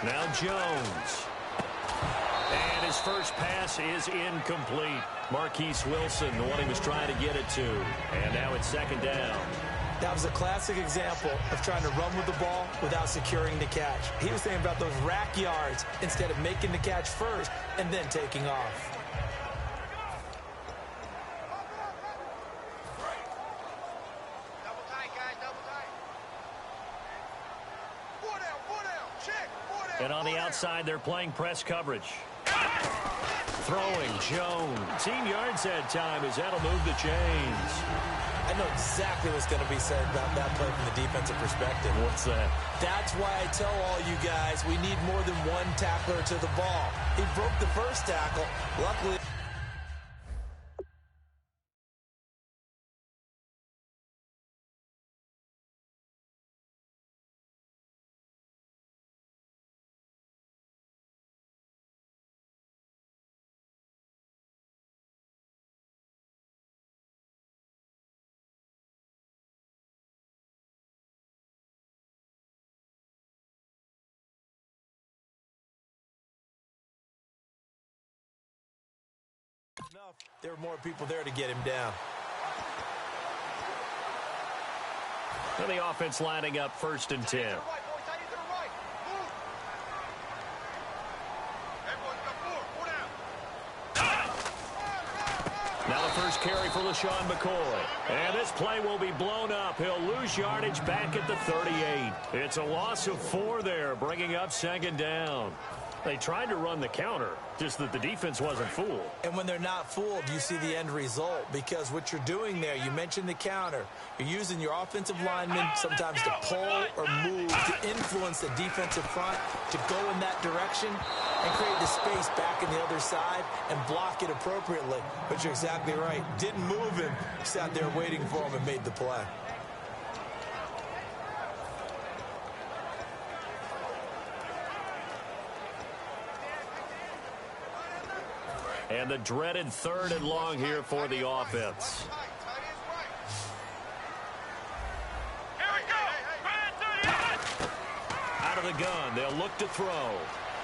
Now Jones. And his first pass is incomplete. Marquise Wilson, the one he was trying to get it to. And now it's second down. That was a classic example of trying to run with the ball without securing the catch. He was thinking about those rack yards instead of making the catch first and then taking off. And on the outside, they're playing press coverage. Throwing, Jones. 18 yards that time as that'll move the chains. I know exactly what's going to be said about that play from the defensive perspective. What's that? That's why I tell all you guys we need more than one tackler to the ball. He broke the first tackle. Luckily... enough, there were more people there to get him down. And the offense lining up 1st and 10. Now the first carry for LaShawn McCoy. And this play will be blown up. He'll lose yardage back at the 38. It's a loss of 4 there, bringing up 2nd down. They tried to run the counter, just that the defense wasn't fooled. And when they're not fooled, you see the end result. Because what you're doing there, you mentioned the counter. You're using your offensive linemen sometimes to pull or move to influence the defensive front to go in that direction and create the space back in the other side and block it appropriately. But you're exactly right. Didn't move him. Sat there waiting for him and made the play. And the dreaded 3rd and long here for the offense. Out of the gun, they'll look to throw.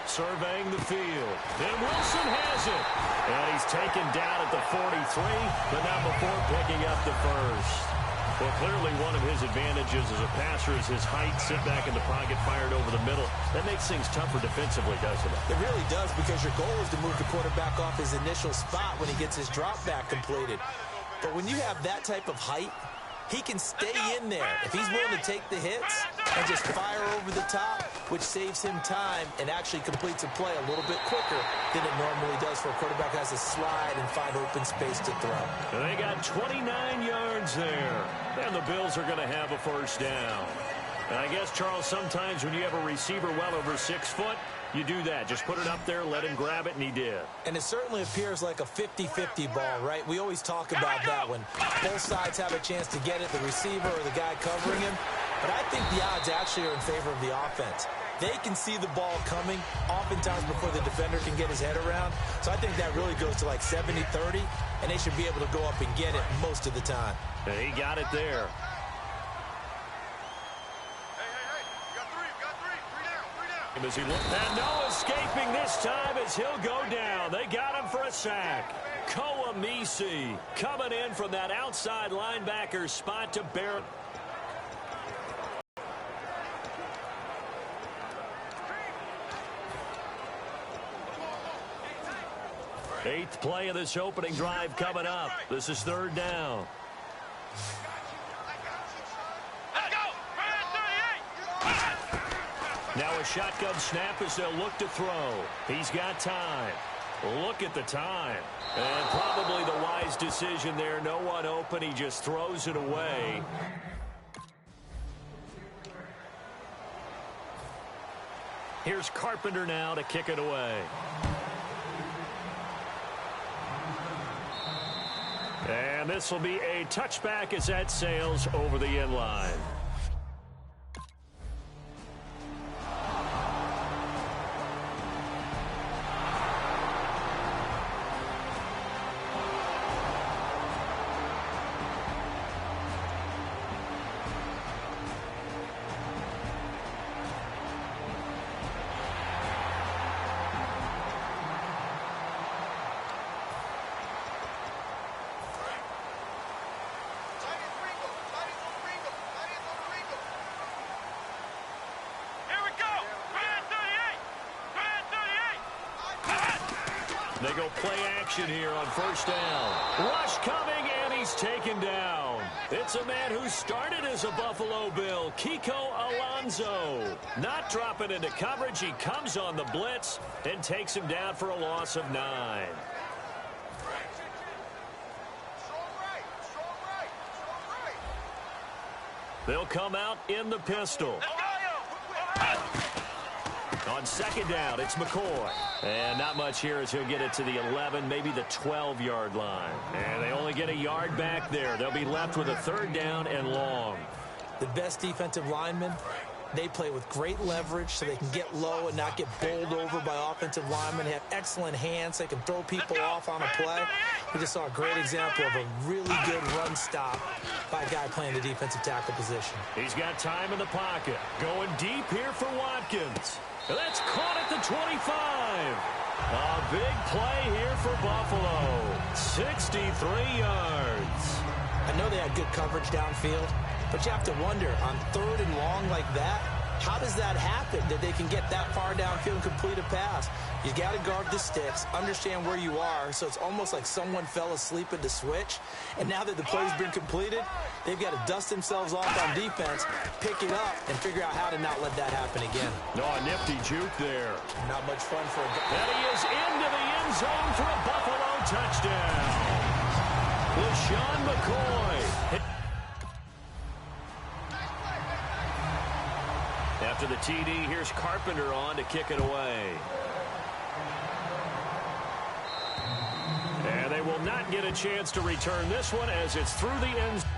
Surveying the field. And Wilson has it. And he's taken down at the 43, but not before picking up the first. Well, clearly one of his advantages as a passer is his height, sit back in the pocket, fired over the middle. That makes things tougher defensively, doesn't it? It really does, because your goal is to move the quarterback off his initial spot when he gets his drop back completed. But when you have that type of height, he can stay in there if he's willing to take the hits and just fire over the top, which saves him time and actually completes a play a little bit quicker than it normally does for a quarterback who has to slide and find open space to throw. And they got 29 yards there. And the Bills are going to have a 1st down. And I guess, Charles, sometimes when you have a receiver well over 6 foot, you do that. Just put it up there, let him grab it, and he did. And it certainly appears like a 50-50 ball, right? We always talk about that when both sides have a chance to get it, the receiver or the guy covering him. But I think the odds actually are in favor of the offense. They can see the ball coming oftentimes before the defender can get his head around. So I think that really goes to like 70-30, and they should be able to go up and get it most of the time. And he got it there. As he looked, and no escaping this time as he'll go down. They got him for a sack. Koamisi coming in from that outside linebacker spot to bear. Eighth play of this opening drive coming up. This is 3rd down. Now a shotgun snap as they'll look to throw. He's got time. Look at the time. And probably the wise decision there. No one open. He just throws it away. Here's Carpenter now to kick it away. And this will be a touchback as that sails over the end line. They go play action here on first down. Rush coming, and he's taken down. It's a man who started as a Buffalo Bill, Kiko Alonso. Not dropping into coverage. He comes on the blitz and takes him down for a loss of 9. They'll come out in the pistol. On second down, it's McCoy. And not much here as he'll get it to the 11, maybe the 12-yard line. And they only get a yard back there. They'll be left with a third down and long. The best defensive linemen, they play with great leverage so they can get low and not get bowled over by offensive linemen. They have excellent hands. They can throw people off on a play. We just saw a great example of a really good run stop by a guy playing the defensive tackle position. He's got time in the pocket. Going deep here for Watkins. That's caught at the 25. A big play here for Buffalo. 63 yards. I know they had good coverage downfield, but you have to wonder, on third and long like that, how does that happen that they can get that far downfield and complete a pass? You got to guard the sticks, understand where you are, so it's almost like someone fell asleep at the switch, and now that the play's been completed, they've got to dust themselves off on defense, pick it up, and figure out how to not let that happen again. No, a nifty juke there. Not much fun for a guy. And he is into the end zone for a Buffalo touchdown. LaShawn McCoy. After the TD, here's Carpenter on to kick it away. And they will not get a chance to return this one as it's through the end zone.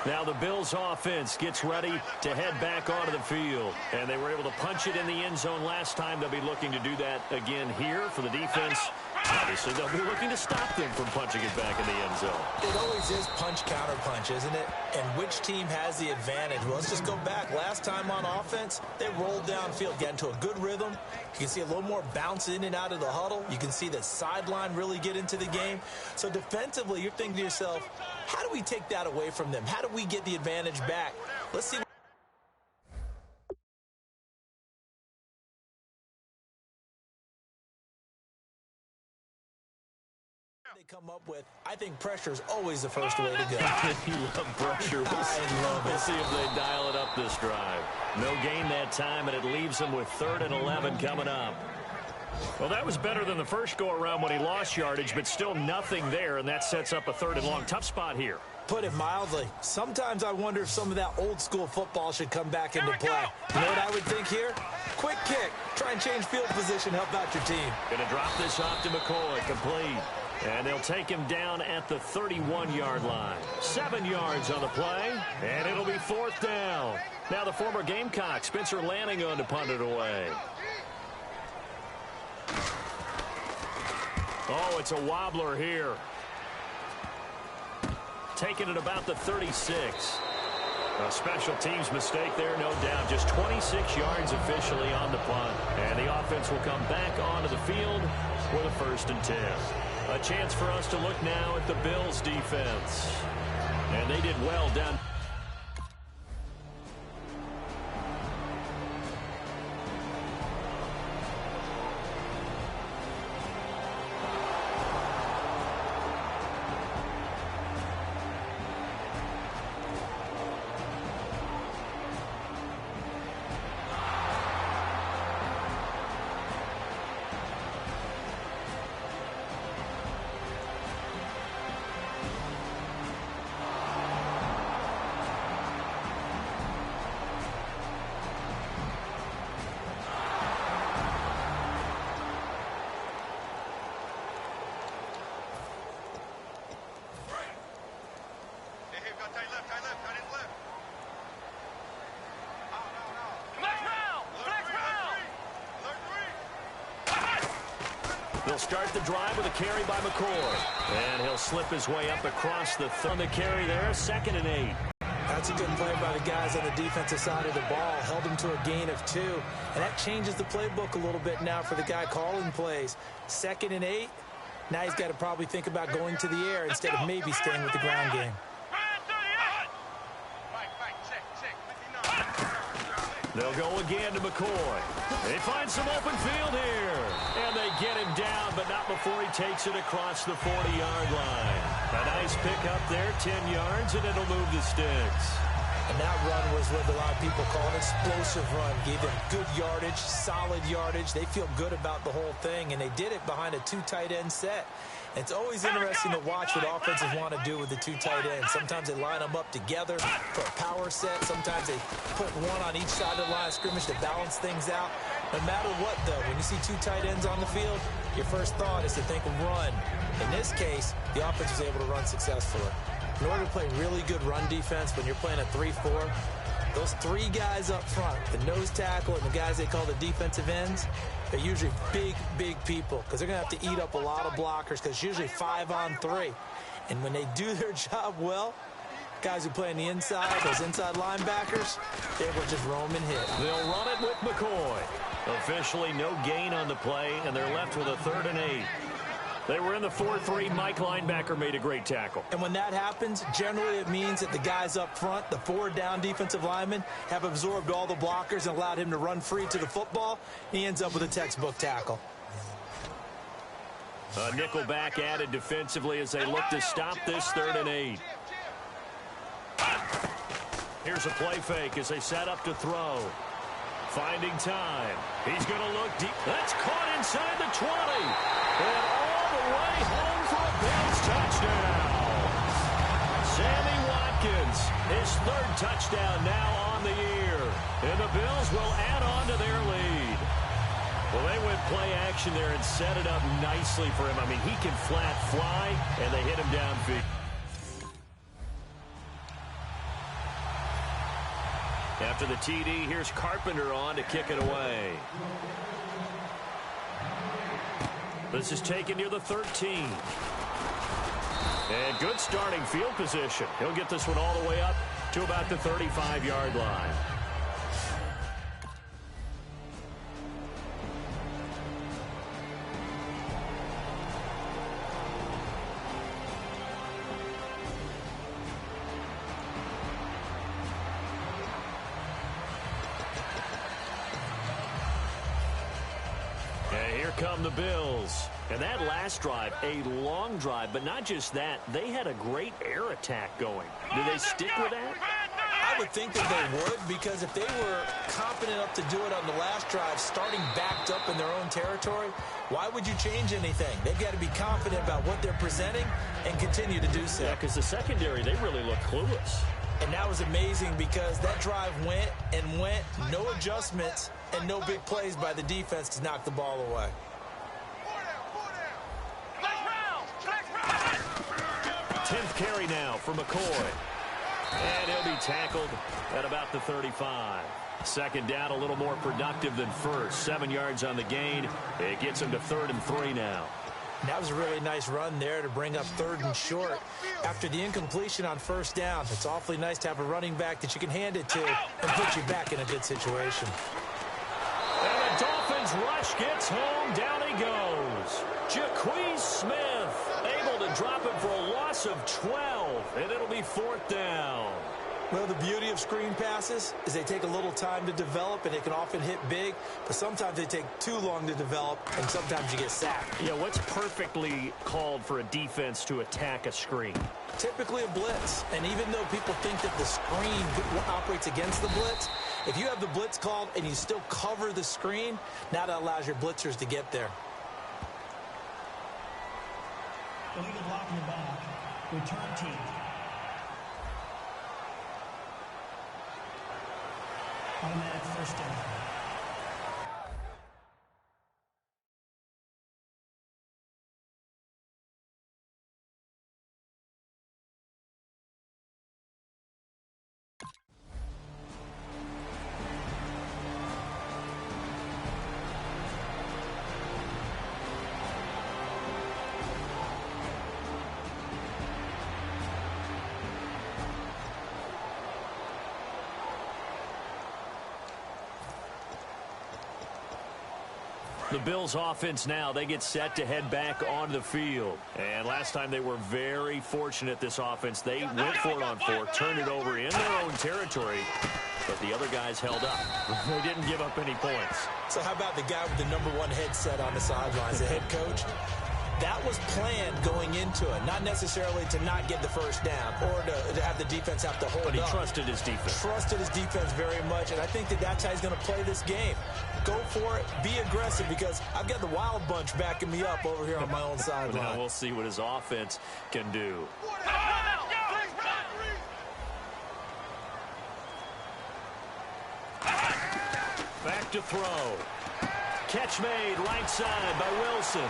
Now the Bills offense gets ready to head back onto the field. And they were able to punch it in the end zone last time. They'll be looking to do that again here for the defense. Obviously, they'll be looking to stop them from punching it back in the end zone. It always is punch-counter-punch, isn't it? And which team has the advantage? Well, let's just go back. Last time on offense, they rolled downfield, got into a good rhythm. You can see a little more bounce in and out of the huddle. You can see the sideline really get into the game. So defensively, you're thinking to yourself, how do we take that away from them? How do we get the advantage back? Let's see. They come up with. I think pressure is always the first way to go. You love pressure. We'll see if they dial it up this drive. No gain that time, and it leaves them with 3rd and 11 coming up. Well, that was better than the first go-around when he lost yardage, but still nothing there, and that sets up a 3rd and long. Tough spot here. Put it mildly. Sometimes I wonder if some of that old-school football should come back into play. You know what I would think here? Quick kick. Try and change field position, help out your team. Going to drop this off to McCoy, complete. And they'll take him down at the 31-yard line. 7 yards on the play, and it'll be 4th down. Now the former Gamecock, Spencer Lanning, on to punt it away. Oh, it's a wobbler here. Taking it about the 36. A special teams mistake there, no doubt. Just 26 yards officially on the punt. And the offense will come back onto the field with a 1st and 10. A chance for us to look now at the Bills' defense. And they did well down. He'll start the drive with a carry by McCoy. And he'll slip his way up across the carry there, 2nd and 8. That's a good play by the guys on the defensive side of the ball. Held him to a gain of 2. And that changes the playbook a little bit now for the guy calling plays. 2nd and 8. Now he's got to probably think about going to the air instead of maybe staying with the ground game. They'll go again to McCoy. They find some open field here. And they get him down, but not before he takes it across the 40-yard line. A nice pickup there, 10 yards, and it'll move the sticks. And that run was what a lot of people call an explosive run. Gave them good yardage, solid yardage. They feel good about the whole thing, and they did it behind a 2 tight end set. It's always interesting to watch what offenses want to do with the 2 tight ends. Sometimes they line them up together for a power set. Sometimes they put one on each side of the line of scrimmage to balance things out. No matter what, though, when you see 2 tight ends on the field, your first thought is to think of run. In this case, the offense was able to run successfully. In order to play really good run defense when you're playing a 3-4, those 3 guys up front, the nose tackle and the guys they call the defensive ends, they're usually big, big people because they're going to have to eat up a lot of blockers because it's usually 5 on 3. And when they do their job well, guys who play on the inside, those inside linebackers, they will just roam and hit. They'll run it with McCoy. Officially no gain on the play, and they're left with a 3rd and 8. They were in the 4-3. Mike linebacker made a great tackle. And when that happens, generally it means that the guys up front, the 4 down defensive linemen, have absorbed all the blockers and allowed him to run free to the football. He ends up with a textbook tackle. A nickel back added defensively as they look to stop this 3rd and 8. Here's a play fake as they set up to throw. Finding time. He's going to look deep. That's caught inside the 20. And all the way home for a Bills touchdown. Sammy Watkins, his 3rd touchdown now on the year. And the Bills will add on to their lead. Well, they went play action there and set it up nicely for him. I mean, he can flat fly, and they hit him downfield. After the TD, here's Carpenter on to kick it away. This is taken near the 13. And good starting field position. He'll get this one all the way up to about the 35-yard line. Come the Bills. And that last drive, a long drive, but not just that, they had a great air attack going. Do they stick with that? I would think that they would, because if they were confident enough to do it on the last drive, starting backed up in their own territory, why would you change anything? They've got to be confident about what they're presenting and continue to do so. Yeah, because the secondary, they really look clueless. And that was amazing because that drive went and went, no adjustments, and no big plays by the defense to knock the ball away. 10th carry now for McCoy. And he'll be tackled at about the 35. 2nd down, a little more productive than first. 7 yards on the gain. It gets him to 3rd and 3 now. And that was a really nice run there to bring up 3rd and short. After the incompletion on 1st down, it's awfully nice to have a running back that you can hand it to and put you back in a good situation. And the Dolphins rush gets home. Down he goes. Jaquez Smith able to drop him for a loss of 12, and it'll be 4th down. Well, the beauty of screen passes is they take a little time to develop, and they can often hit big, but sometimes they take too long to develop, and sometimes you get sacked. Yeah, what's perfectly called for a defense to attack a screen? Typically a blitz, and even though people think that the screen operates against the blitz, if you have the blitz called and you still cover the screen, now that allows your blitzers to get there. Illegal block in the back. Return team. Automatic 1st down. The Bills offense now, they get set to head back onto the field. And last time they were very fortunate, this offense. They went for it on 4, turned it over in their own territory, but the other guys held up. They didn't give up any points. So how about the guy with the #1 headset on the sidelines, the head coach? That was planned going into it, not necessarily to not get the first down or to have the defense have to hold up. But he trusted his defense. Trusted his defense very much, and I think that's how he's going to play this game. Go for it, be aggressive, because I've got the Wild Bunch backing me up over here on my own sideline. Now we'll see what his offense can do. Back to throw. Catch made right side by Wilson.